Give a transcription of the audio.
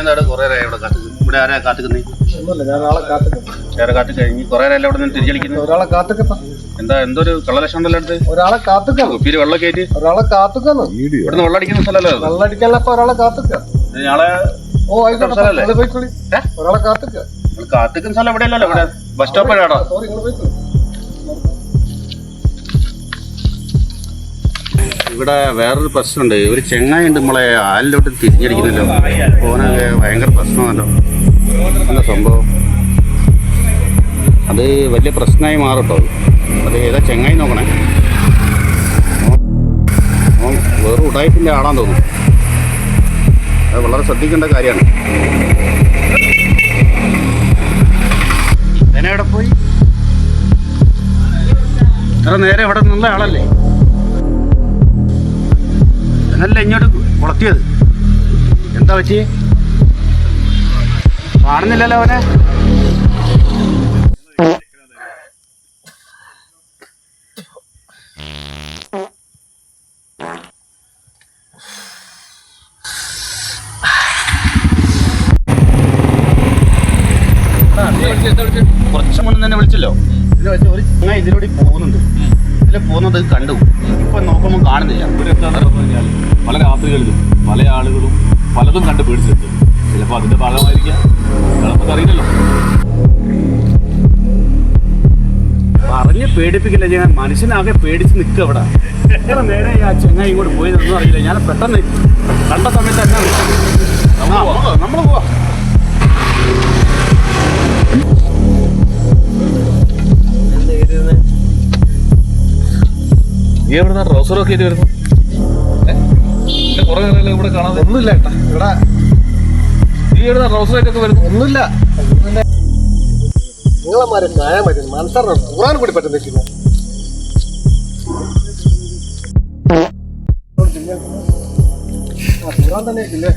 എന്താണ് കുറെ ഇവിടെ ഇവിടെ ആരാ കാത്തുക്കുന്നേ? വേറെ കാത്തു കഴിഞ്ഞ് കുറെ നേരം ഇവിടെ നിന്ന് തിരിച്ചടിക്കുന്നു. ഒരാളെ കാത്തുക്കത്ത എന്താ എന്തൊരു കള്ളലക്ഷം ഉണ്ടല്ലോ അടുത്ത്? ഒരാളെ കാത്തുക്കാണ്. കുപ്പിയിൽ വെള്ളം കയറ്റി ഒരാളെ കാത്തുക്കാന്ന്. ഇവിടുന്ന് വെള്ളം അടിക്കുന്ന സ്ഥലമല്ലോ. വെള്ളം അടിക്കാനപ്പ ഒരാളെ കാത്തുക്ക. നാളെ ഓ ആയിക്കോട്ടെ പോയിക്കോളി. ഒരാളെ കാത്തുക്ക. കാത്തുക്കുന്ന സ്ഥലം ഇവിടെ അല്ലല്ലോ, ഇവിടെ ബസ് സ്റ്റോപ്പിലാണോ? സോറി നിങ്ങൾ പോയിക്കോളി. ഇവിടെ വേറൊരു പ്രശ്നമുണ്ട്. ഒരു ചെങ്ങായി ഉണ്ട് നമ്മളെ ആലിലോട്ട് തിരിഞ്ഞടിക്കുന്നില്ലോ. ഓനൊക്കെ ഭയങ്കര പ്രശ്നമാണല്ലോ. എന്താ സംഭവം? അത് വലിയ പ്രശ്നമായി മാറട്ടോ. അത് ഏതാ ചെങ്ങായി നോക്കണേ. വേറെ ഉടായ്പിൻ്റെ ആളാന്ന് തോന്നുന്നു. അത് വളരെ ശ്രദ്ധിക്കേണ്ട കാര്യമാണ്. എവിടെ പോയി? അത്ര നേരെ ഇവിടെ നിന്നുള്ള ആളല്ലേ? എന്നല്ല ഇങ്ങോട്ട് കുളത്തിയത്. എന്താ പറ്റി? കാണുന്നില്ലല്ലോ അവനെ. കുറച്ച് മുന്നേ തന്നെ വിളിച്ചല്ലോ. ഒരു ചങ്ങ ഇതിലൂടെ പോകുന്നുണ്ട്. ഇതിലെ പോകുന്നത് കണ്ടു. ഇപ്പൊ നോക്കുമ്പോൾ കാണുന്നില്ല. എന്താണെന്ന് പറഞ്ഞാൽ പല രാത്രികളിലും പല ആളുകളും പലതും കണ്ട് പേടിച്ചിട്ടുണ്ട്. ചിലപ്പോൾ അതിന്റെ ഭാഗമായിരിക്കാം, നമുക്കറിയില്ലല്ലോ. പറഞ്ഞ് പേടിപ്പിക്കില്ല. ഞാൻ മനുഷ്യനാകെ പേടിച്ച് നിൽക്കുക ഇവിടെ. എത്ര നേരെ ആ ചെങ്ങ ഇങ്ങോട്ട് പോയതൊന്നും അറിയില്ല. ഞാൻ പെട്ടെന്ന് കണ്ട സമയത്ത് തന്നെ നമ്മൾ പോവാ. നീ എവിടെ ട്രൗസറൊക്കെ ചെയ്ത് വരുന്നു? കുറെ നേരം ഇവിടെ കാണാതെ. ഒന്നുമില്ല ഏട്ടാ ഇവിടെ. നീ എവിടെ ട്രൗസറായിട്ടൊക്കെ വരുന്നു? ഒന്നുമില്ല. നിങ്ങളമാരെ ന്യായം പറ്റുന്നു. മനസ്സറിഞ്ഞ ഖുർആൻ കൂടി പറ്റുന്നില്ല. ഖുർആൻ തന്നെ ഇല്ലേ?